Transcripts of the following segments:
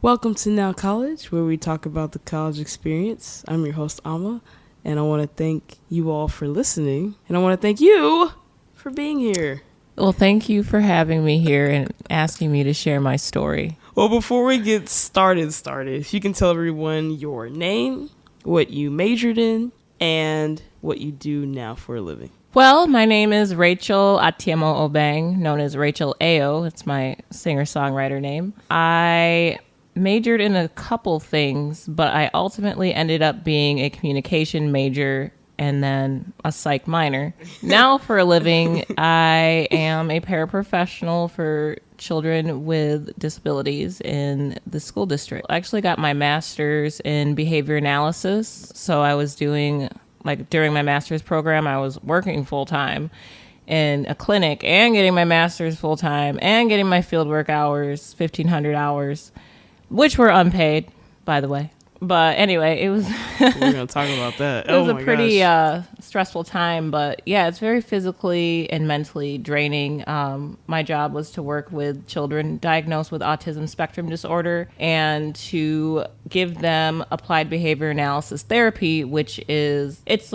Welcome to Now College, where we talk about the college experience. I'm your host, Amma, and I want to thank you all for listening, and I want to thank you for being here. Well, thank you for having me here and asking me to share my story. Well, before we get started, if you can tell everyone your name, what you majored in, and what you do now for a living. Well, my name is Rachel Atiemo-Obeng, known as Rachel Ayo. It's my singer-songwriter name. I majored in a couple things, but I ultimately ended up being a communication major and then a psych minor. Now for a living, I am a paraprofessional for children with disabilities in the school district. I actually got my master's in behavior analysis. So I was doing, during my master's program, I was working full time in a clinic and getting my master's full time and getting my fieldwork hours, 1,500 hours, which were unpaid, by the way. But anyway, it was we're going to talk about that. It was a pretty stressful time, but yeah, it's very physically and mentally draining. My job was to work with children diagnosed with autism spectrum disorder and to give them applied behavior analysis therapy, which is, it's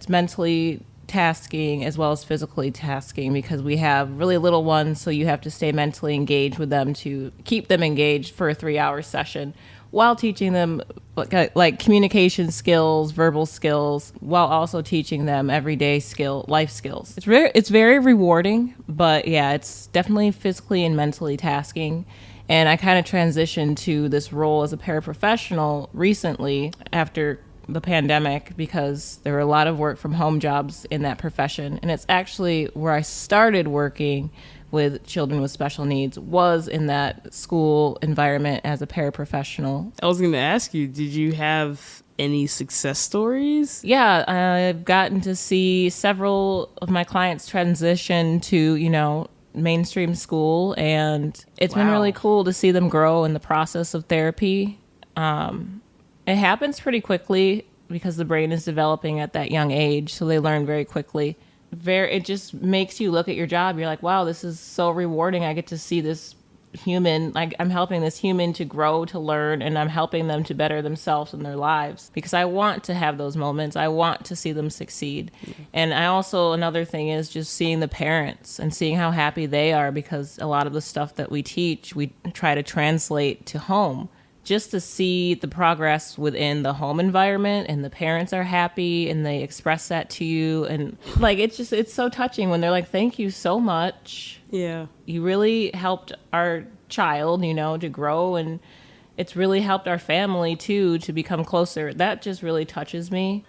mentally tasking as well as physically tasking because we have really little ones, so you have to stay mentally engaged with them to keep them engaged for a 3-hour session, while teaching them like communication skills, verbal skills, while also teaching them everyday life skills. It's very rewarding, but yeah, it's definitely physically and mentally tasking. And I kind of transitioned to this role as a paraprofessional recently after the pandemic because there were a lot of work from home jobs in that profession. And it's actually where I started working with children with special needs, was in that school environment as a paraprofessional. I was going to ask you, did you have any success stories? Yeah, I've gotten to see several of my clients transition to, mainstream school, and it's been really cool to see them grow in the process of therapy. It happens pretty quickly because the brain is developing at that young age, so they learn very quickly. It just makes you look at your job. You're like, wow, this is so rewarding. I get to see this human, I'm helping this human to grow, to learn, and I'm helping them to better themselves in their lives because I want to have those moments. I want to see them succeed. Mm-hmm. And another thing is just seeing the parents and seeing how happy they are because a lot of the stuff that we teach, we try to translate to home. Just to see the progress within the home environment and the parents are happy and they express that to you. And it's so touching when they're like, thank you so much. Yeah. You really helped our child, to grow. And it's really helped our family too, to become closer. That just really touches me.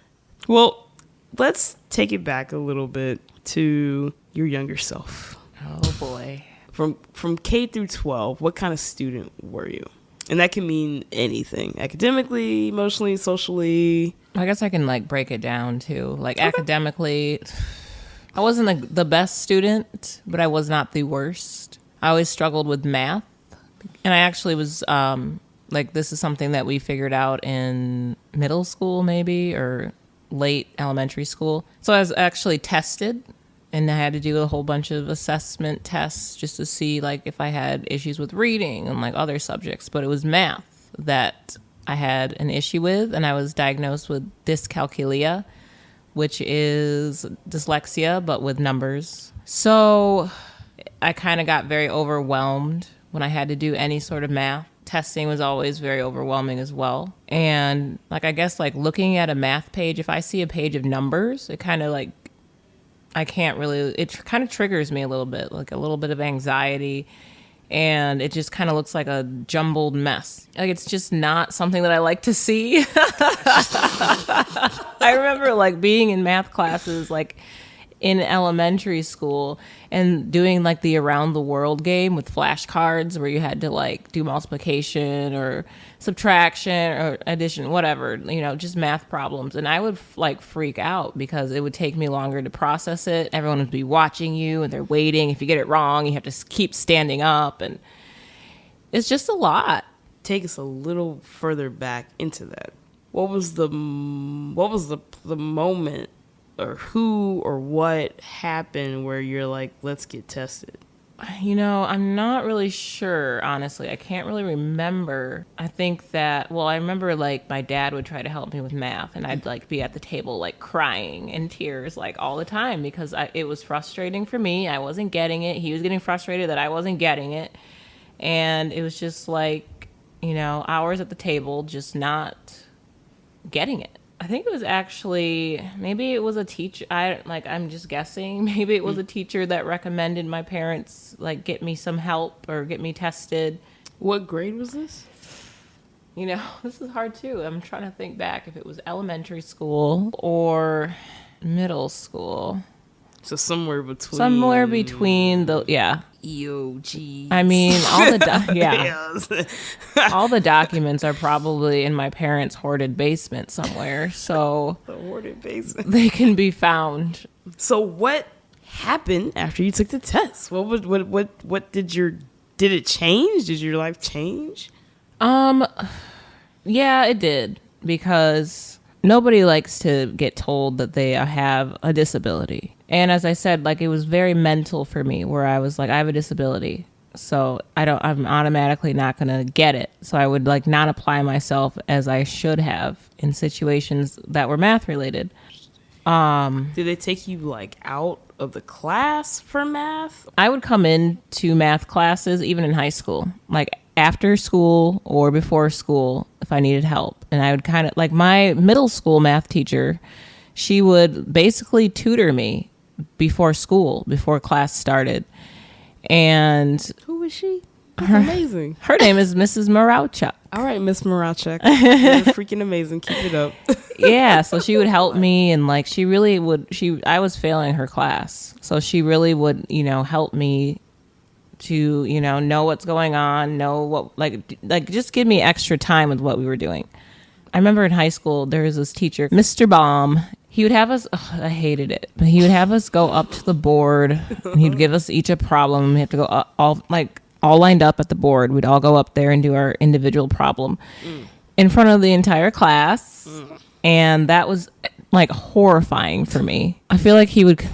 Well, let's take it back a little bit to your younger self. Oh boy. From K through 12, what kind of student were you? And that can mean anything. Academically, emotionally, socially. I guess I can break it down too. Okay. Academically, I wasn't the best student, but I was not the worst. I always struggled with math. And I actually was, this is something that we figured out in middle school maybe, or late elementary school. So I was actually tested. And I had to do a whole bunch of assessment tests just to see if I had issues with reading and other subjects. But it was math that I had an issue with. And I was diagnosed with dyscalculia, which is dyslexia, but with numbers. So I kind of got very overwhelmed when I had to do any sort of math. Testing was always very overwhelming as well. And I guess looking at a math page, if I see a page of numbers, it kind of I can't really, it kind of triggers me a little bit, a little bit of anxiety, and it just kind of looks like a jumbled mess. It's just not something that I like to see. I remember being in math classes, in elementary school and doing the around the world game with flashcards where you had to do multiplication or subtraction or addition, whatever, just math problems. And I would freak out because it would take me longer to process it. Everyone would be watching you and they're waiting. If you get it wrong, you have to keep standing up, and it's just a lot. Take us a little further back into that. What was the moment or who or what happened where you're let's get tested? I'm not really sure, honestly. I can't really remember. I think that, well, I remember like my dad would try to help me with math, and I'd like be at the table like crying in tears like all the time because it was frustrating for me. I wasn't getting it. He was getting frustrated that I wasn't getting it. And it was just like, hours at the table just not getting it. I think it was actually, maybe it was a teacher. I'm just guessing. Maybe it was a teacher that recommended my parents like get me some help or get me tested. What grade was this? This is hard too. I'm trying to think back if it was elementary school or middle school. So somewhere between. EOG. I mean, all the documents are probably in my parents' hoarded basement somewhere. So the hoarded basement. They can be found. So what happened after you took the test? What did it change? Did your life change? Yeah, it did, because nobody likes to get told that they have a disability. And as I said, like, it was very mental for me, where I was like, I have a disability, so I'm automatically not going to get it. So I would like not apply myself as I should have in situations that were math related. Did they take you like out of the class for math? I would come into math classes even in high school, like after school or before school if I needed help. And I would kind of like my middle school math teacher, she would basically tutor me before school, before class started. And who was she? That's amazing. Her name is Mrs. Marauchuk. All right, Miss Marauchuk. You're freaking amazing. Keep it up. Yeah, so she would help me, and like she really would. I was failing her class, so she really would, help me to, know what's going on, know what like just give me extra time with what we were doing. I remember in high school there was this teacher, Mr. Baum. He would have us, I hated it, but he would have us go up to the board, and he'd give us each a problem. We have to go all lined up at the board. We'd all go up there and do our individual problem in front of the entire class. And that was like horrifying for me. I feel like he would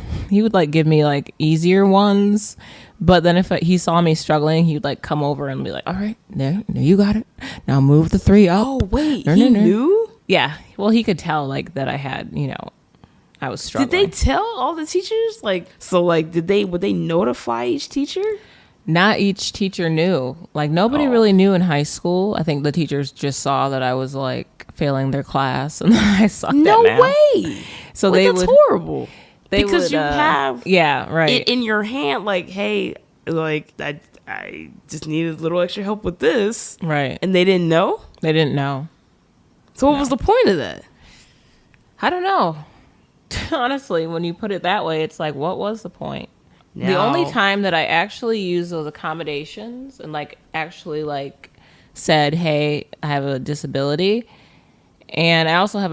like give me like easier ones, but then if he saw me struggling, he'd like come over and be like, all right, there, you got it. Now move the 3 up. Oh, wait, he knew? Yeah. Well, he could tell like that I had, I was struggling. Did they tell all the teachers? Would they notify each teacher? Not each teacher knew. Like, nobody really knew in high school. I think the teachers just saw that I was like failing their class, and I sucked at math. No way. So that's horrible. Because you have right it in your hand, like, hey, like I just needed a little extra help with this, right? And they didn't know. They didn't know. So what was the point of that? I don't know. Honestly, when you put it that way, it's like, what was the point? Now, the only time that I actually used those accommodations and like actually like said, hey, I have a disability, and I also have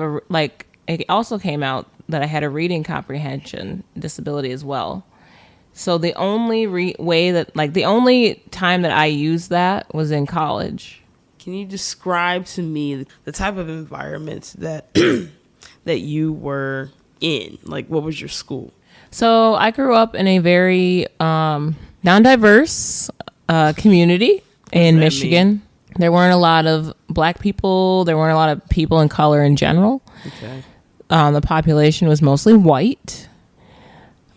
it also came out that I had a reading comprehension disability as well. So the only the only time that I used that was in college. Can you describe to me the type of environment that that you were in? Like, what was your school? So I grew up in a very non-diverse community in Michigan. There weren't a lot of black people. There weren't a lot of people in color in general. Okay. The population was mostly white.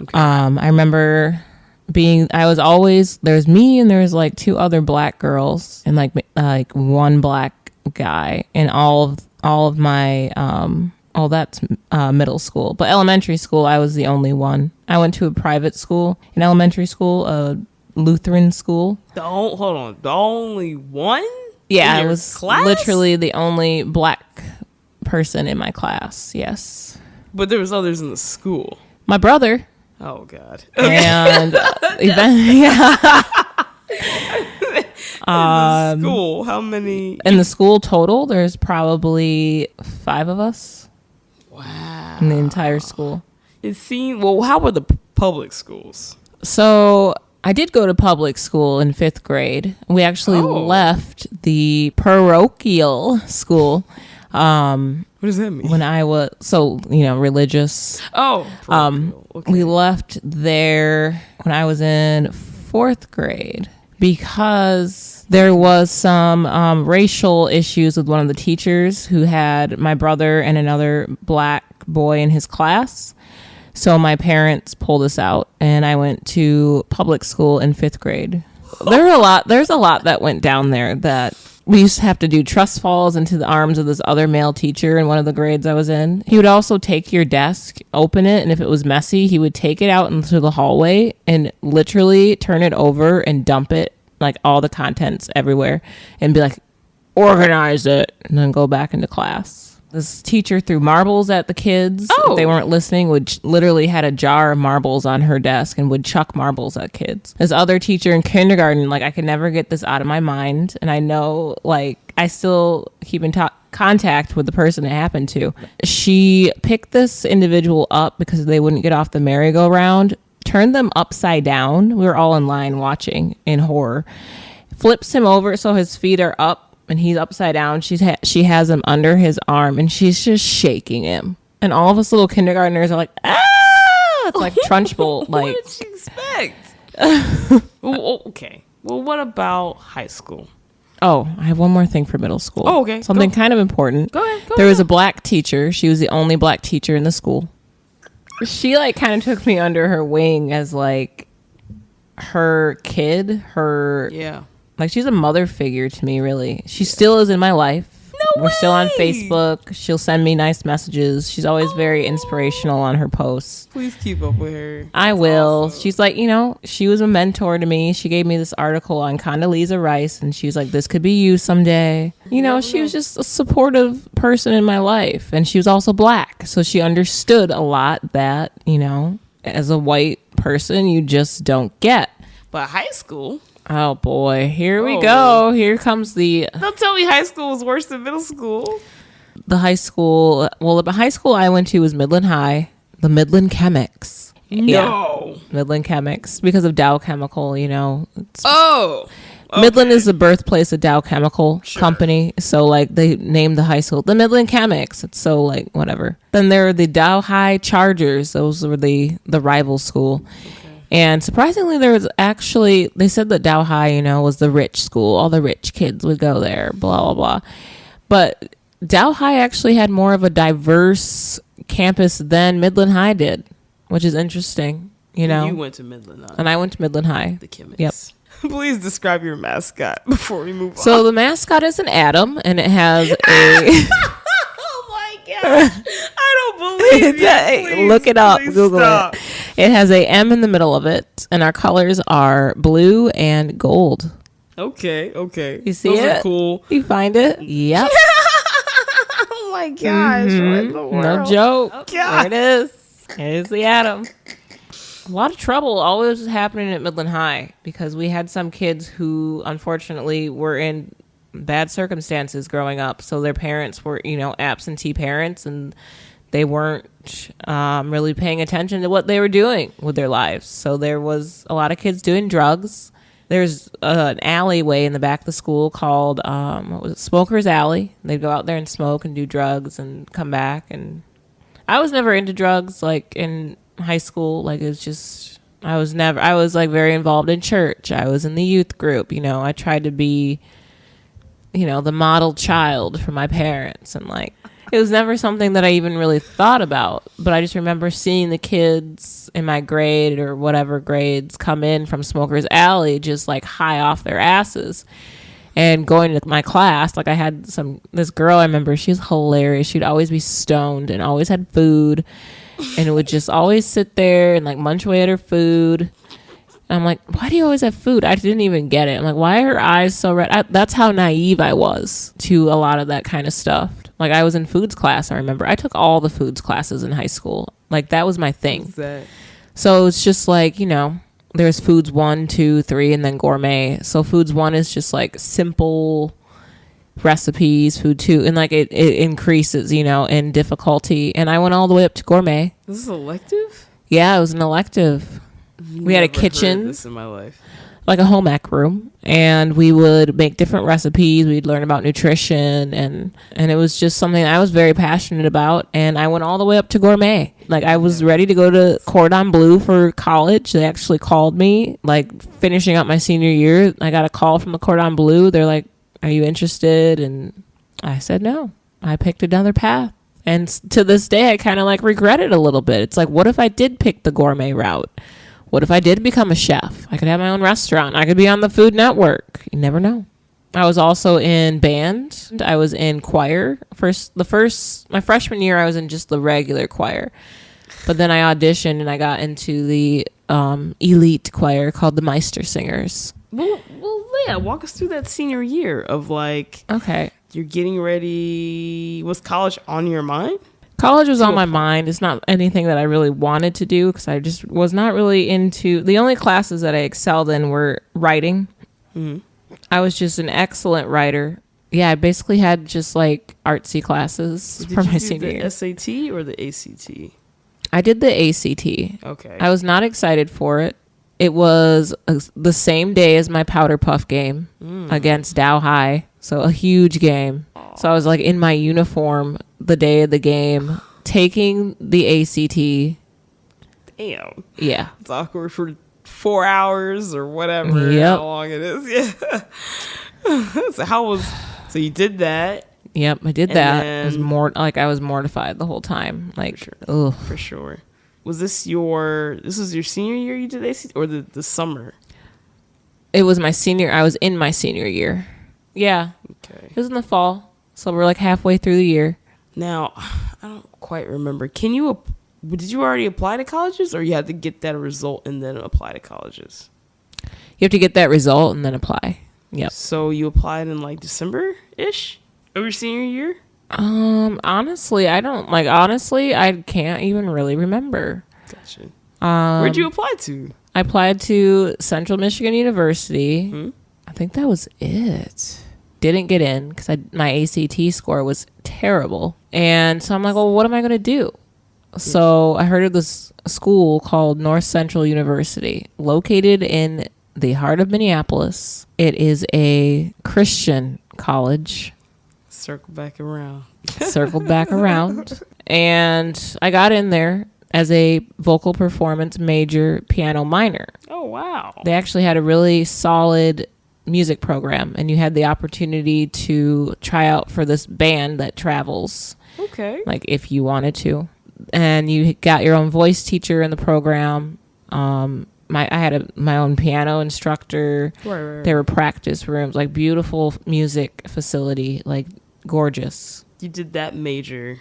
Okay. I remember there's me and there's like 2 other black girls and like 1 black guy, and all of my that's middle school. But elementary school, I was the only one. I went to a private school in elementary school, a Lutheran school. Hold on. The only one? Yeah, I was class? Literally the only black person in my class. Yes. But there was others in the school. My brother. Oh, God. And in the school, how many? In the school total, there's probably 5 of us. Wow. In the entire school. It seemed, how were the public schools? So I did go to public school in 5th grade. We actually left the parochial school. What does that mean? When I was, religious. Oh. Okay. We left there when I was in 4th grade because there was some racial issues with one of the teachers who had my brother and another black boy in his class. So my parents pulled us out, and I went to public school in 5th grade. There's a lot that went down there. That we used to have to do trust falls into the arms of this other male teacher in one of the grades I was in. He would also take your desk, open it, and if it was messy, he would take it out into the hallway and literally turn it over and dump it, like all the contents everywhere, and be like, organize it, and then go back into class. This teacher threw marbles at the kids. If they weren't listening, literally had a jar of marbles on her desk and would chuck marbles at kids. This other teacher in kindergarten, like, I could never get this out of my mind. And I know, like, I still keep in contact with the person it happened to. She picked this individual up because they wouldn't get off the merry-go-round, turned them upside down. We were all in line watching in horror. Flips him over so his feet are up and he's upside down. She has him under his arm and she's just shaking him. And all of us little kindergartners are like, ah! It's like Trunchbull. Like, what did she expect? Well, okay. Well, what about high school? Oh, I have one more thing for middle school. Oh, okay. Something kind of important. Go ahead. There was a black teacher. She was the only black teacher in the school. She, like, kind of took me under her wing as, like, her kid, Yeah. Like, she's a mother figure to me, really. She still is in my life. No We're still on way! Facebook. She'll send me nice messages. She's always very inspirational on her posts. Please keep up with her. I will. Awesome. She's like, she was a mentor to me. She gave me this article on Condoleezza Rice, and she was like, this could be you someday. She was just a supportive person in my life. And she was also black. So she understood a lot that, as a white person, you just don't get. But high school? Oh boy, here we go. Here comes the... Don't tell me high school was worse than middle school. The high school I went to was Midland High, the Midland Chemics. No. Yeah, Midland Chemics, because of Dow Chemical, Okay. Midland is the birthplace of Dow Chemical Company. So, like, they named the high school the Midland Chemics. It's so, like, whatever. Then there were the Dow High Chargers. Those were the rival school. And surprisingly, they said that Dow High, was the rich school. All the rich kids would go there, blah, blah, blah. But Dow High actually had more of a diverse campus than Midland High did, which is interesting, You went to Midland High. And I went to Midland High. The Chemics. Yep. Please describe your mascot before we move on. So the mascot is an atom, and it has a... Oh my gosh. I don't believe you. Please, look it up. Google stop. it. It has a M in the middle of it, and our colors are blue and gold. Okay. You see Those it? are cool. You find it? Yep. Oh my gosh. What in the world? No joke. Oh, There God. it is. Here's the atom. A lot of trouble always happening at Midland High because we had some kids who unfortunately were in bad circumstances growing up. So their parents were, absentee parents, and they weren't really paying attention to what they were doing with their lives. So there was a lot of kids doing drugs. There's an alleyway in the back of the school called Smoker's Alley. They'd go out there and smoke and do drugs and come back. And I was never into drugs, like, in high school. Like, it was just, I was like very involved in church. I was in the youth group. I tried to be, the model child for my parents, and, like, it was never something that I even really thought about. But I just remember seeing the kids in my grade or whatever grades come in from Smoker's Alley just, like, high off their asses. And going to my class, like, I had this girl, I remember, she was hilarious. She'd always be stoned and always had food. And would just always sit there and, like, munch away at her food. And I'm like, why do you always have food? I didn't even get it. I'm like, why are her eyes so red? That's how naive I was to a lot of that kind of stuff. Like, I was in foods class, I remember. I took all the foods classes in high school. Like, that was my thing. So it's just like, there's foods 1, 2, 3, and then gourmet. So foods 1 is just, like, simple recipes. Food 2, and, like, it increases, in difficulty. And I went all the way up to gourmet. This is elective? Yeah, it was an elective. We had a kitchen. Heard this in my life. like a home ec room, and we would make different recipes. We'd learn about nutrition, and it was just something I was very passionate about. And I went all the way up to gourmet. Like, I was ready to go to Cordon Bleu for college. They actually called me, like, finishing up my senior year. I got a call from the Cordon Bleu. They're like, "Are you interested?" And I said no. I picked another path. And to this day, I kind of like regret it a little bit. It's like, what if I did pick the gourmet route? What if I did become a chef? I could have my own restaurant. I could be on the Food Network. You never know. I was also in band. I was in choir. My freshman year, I was in just the regular choir. But then I auditioned and I got into the elite choir called the Meister Singers. Well, yeah. Walk us through that senior year of like, okay, you're getting ready. Was college on your mind? College was on my mind. It's not anything that I really wanted to do because I just was not really into... The only classes that I excelled in were writing. Mm-hmm. I was just an excellent writer. Yeah, I basically had just like artsy classes for my senior year. Did you do the SAT or the ACT? I did the ACT. Okay. I was not excited for it. It was the same day as my powder puff game against Dow High. So a huge game. So I was like in my uniform the day of the game, taking the ACT. Damn. Yeah. It's awkward for 4 hours or whatever. Yep. How long it is. Yeah. So you did that. Yep, I did that. It was I was mortified the whole time. Like, for sure. Ugh. For sure. Was this was your senior year you did ACT or the summer? It was my senior. I was in my senior year. Yeah. Okay. It was in the fall. So we're like halfway through the year. Now, I don't quite remember. Did you already apply to colleges or you had to get that result and then apply to colleges? You have to get that result and then apply. Yep. So you applied in like December-ish of your senior year? Honestly, I can't even really remember. Gotcha. Where'd you apply to? I applied to Central Michigan University. Mm-hmm. I think that was it. Didn't get in because my ACT score was terrible. And so I'm like, well, what am I going to do? So I heard of this school called North Central University, located in the heart of Minneapolis. It is a Christian college. Circled back around. And I got in there as a vocal performance major, piano minor. Oh, wow. They actually had a really solid music program, and you had the opportunity to try out for this band that travels. Okay. Like if you wanted to. And you got your own voice teacher in the program. I had my own piano instructor. Right. There were practice rooms, like beautiful music facility, like gorgeous. You did that major.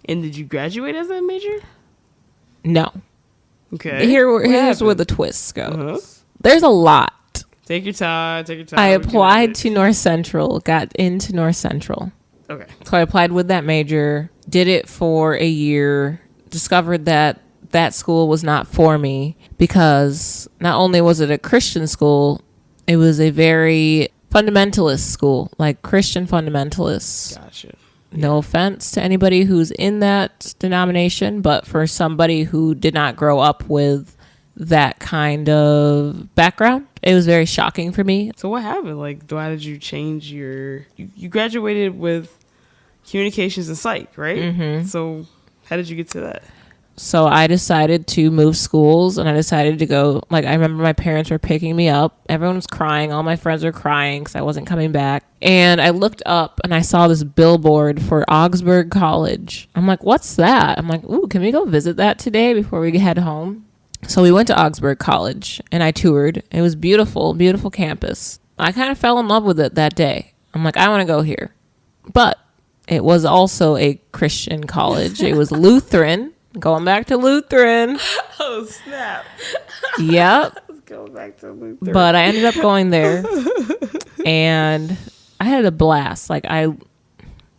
And did you graduate as that major? No. Okay. Here's where the twist goes. Uh-huh. There's a lot. Take your time. I applied to North Central, got into North Central. Okay. So I applied with that major, did it for a year, discovered that school was not for me because not only was it a Christian school, it was a very fundamentalist school, like Christian fundamentalists. Gotcha. No offense to anybody who's in that denomination, but for somebody who did not grow up with that kind of background, it was very shocking for me. So what happened? Like, why did you change you graduated with communications and psych, right? Mm-hmm. So how did you get to that? So I decided to move schools, and I decided to go, like, I remember my parents were picking me up. Everyone was crying. All my friends were crying because I wasn't coming back. And I looked up, and I saw this billboard for Augsburg College. I'm like, what's that? I'm like, ooh, can we go visit that today before we head home? So we went to Augsburg College, and I toured. It was beautiful, beautiful campus. I kind of fell in love with it that day. I'm like, I want to go here. But it was also a Christian college. It was Lutheran. Going back to Lutheran. Oh, snap. Yep. Let's go back to Lutheran. But I ended up going there, and I had a blast. Like, I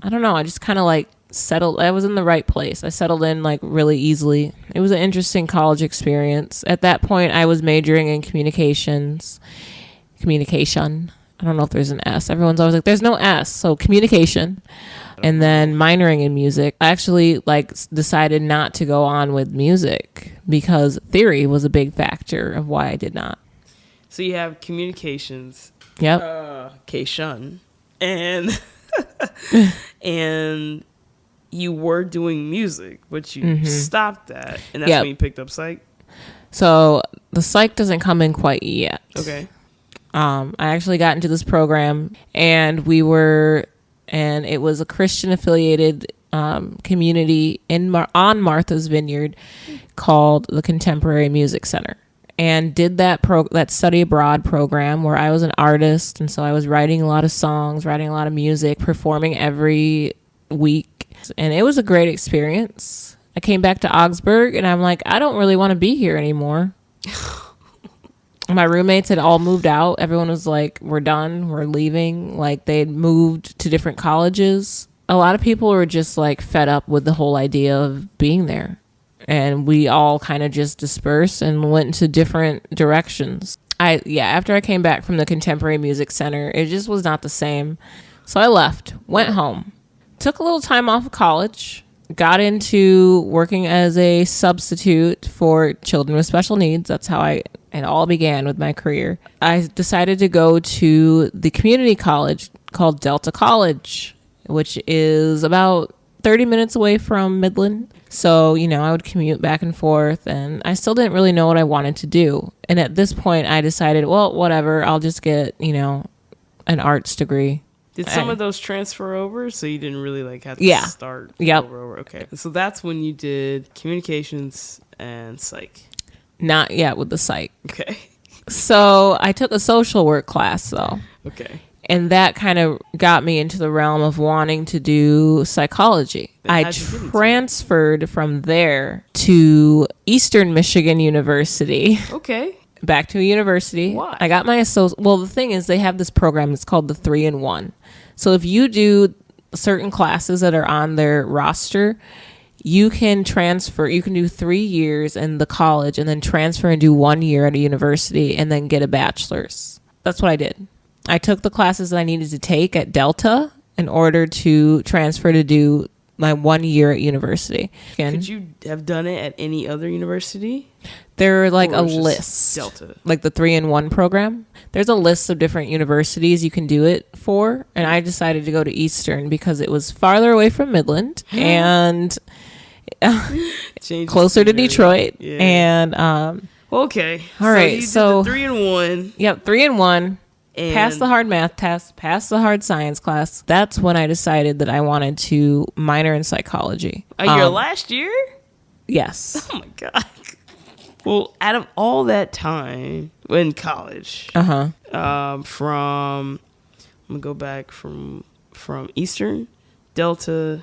don't know. I just kind of like settled. I was in the right place. I settled in like really easily. It was an interesting college experience. At that point, I was majoring in communication. I don't know if there's an S. Everyone's always like, there's no S. So communication. And then minoring in music. I actually decided not to go on with music because theory was a big factor of why I did not. So you have communications. Yep. K-Shun. And and you were doing music, but you stopped that. And that's when you picked up psych? So the psych doesn't come in quite yet. Okay. I actually got into this program, and it was a Christian affiliated community on Martha's Vineyard called the Contemporary Music Center, and did that study abroad program where I was an artist, and so I was writing a lot of songs, writing a lot of music, performing every week, and it was a great experience. I came back to Augsburg, and I'm like, I don't really want to be here anymore. My roommates had all moved out. Everyone was like, we're done. We're leaving. Like, they'd moved to different colleges. A lot of people were just like fed up with the whole idea of being there. And we all kind of just dispersed and went to different directions. After I came back from the Contemporary Music Center, it just was not the same. So I left, went home, took a little time off of college, got into working as a substitute for children with special needs. That's how it all began with my career. I decided to go to the community college called Delta College, which is about 30 minutes away from Midland. So, I would commute back and forth, and I still didn't really know what I wanted to do. And at this point, I decided, well, whatever, I'll just get, an arts degree. Did some of those transfer over, so you didn't really have to start over? Okay. So that's when you did communications and psych. Not yet with the psych. Okay. So I took a social work class, though. Okay. And that kind of got me into the realm of wanting to do psychology. I transferred from there to Eastern Michigan University. Okay. Back to a university. Why? I got my well, the thing is, they have this program that's called the 3-in-1. So if you do certain classes that are on their roster, you can transfer. You can do 3 years in the college and then transfer and do 1 year at a university and then get a bachelor's. That's what I did. I took the classes that I needed to take at Delta in order to transfer to do my 1 year at university. Could you have done it at any other university? There are a list. Delta. Like the 3-in-1 program. There's a list of different universities you can do it for. And I decided to go to Eastern because it was farther away from Midland and closer to Detroit. Yeah. And okay. All right. So 3-in-1. Yep, 3-in-1. Pass the hard math test, pass the hard science class. That's when I decided that I wanted to minor in psychology. Your last year? Yes. Oh my God. Well, out of all that time in college, I'm gonna go back from Eastern, Delta.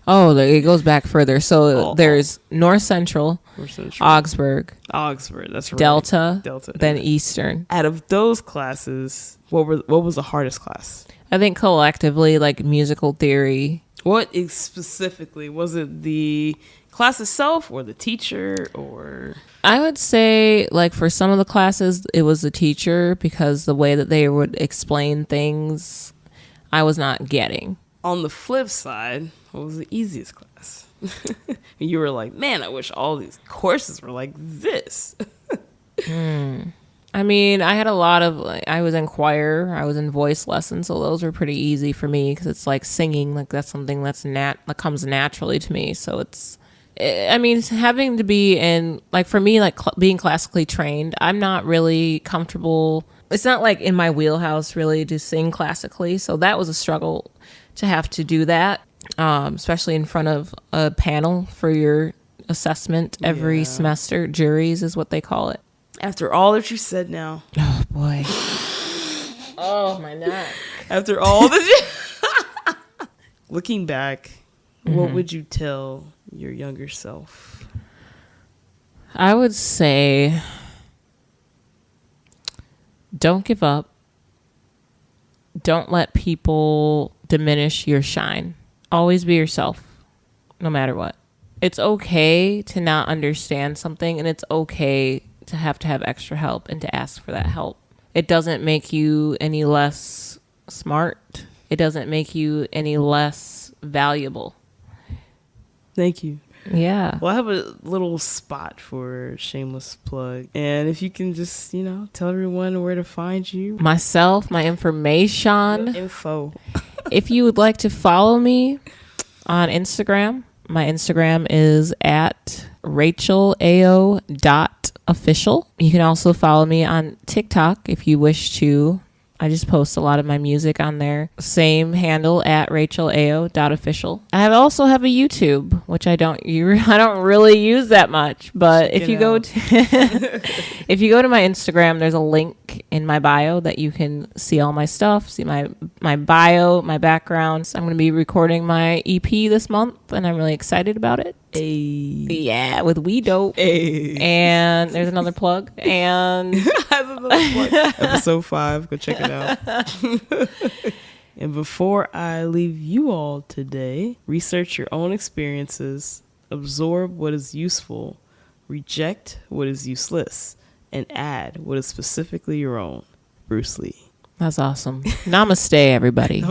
Oh, it goes back further. So there's North Central, Augsburg, that's right. Delta, then Eastern. Out of those classes, what was the hardest class? I think collectively, musical theory. What specifically? Was it the class itself or the teacher or? I would say for some of the classes, it was the teacher because the way that they would explain things, I was not getting. On the flip side, what was the easiest class? You were like, man, I wish all these courses were like this. I mean, I had a lot of, I was in choir, I was in voice lessons, so those were pretty easy for me because it's like singing, that's something that comes naturally to me. So having to be in, for me, being classically trained, I'm not really comfortable. It's not in my wheelhouse really to sing classically. So that was a struggle to have to do that, especially in front of a panel for your assessment every semester. Juries is what they call it. After all that you said now. Oh, boy. Oh, my neck. After all that looking back, what would you tell your younger self? I would say, don't give up. Don't let people diminish your shine. Always be yourself, no matter what. It's okay to not understand something, and it's okay to have extra help and to ask for that help. It doesn't make you any less smart. It doesn't make you any less valuable. Thank you. Yeah. Well, I have a little spot for shameless plug. And if you can just, tell everyone where to find you. Myself, my information. Info. If you would like to follow me on Instagram, my Instagram is at rachelao.official. You can also follow me on TikTok if you wish to. I just post a lot of my music on there. Same handle at rachelao.official. I also have a YouTube, which I don't really use that much. But if you go to if you go to my Instagram, there's a link in my bio that you can see all my stuff, see my bio, my backgrounds. I'm going to be recording my EP this month, and I'm really excited about it. Yeah, with We Dope. And there's another plug. And Episode 5. Go check it out. And before I leave you all today, research your own experiences, absorb what is useful, reject what is useless, and add what is specifically your own. Bruce Lee. That's awesome. Namaste, everybody.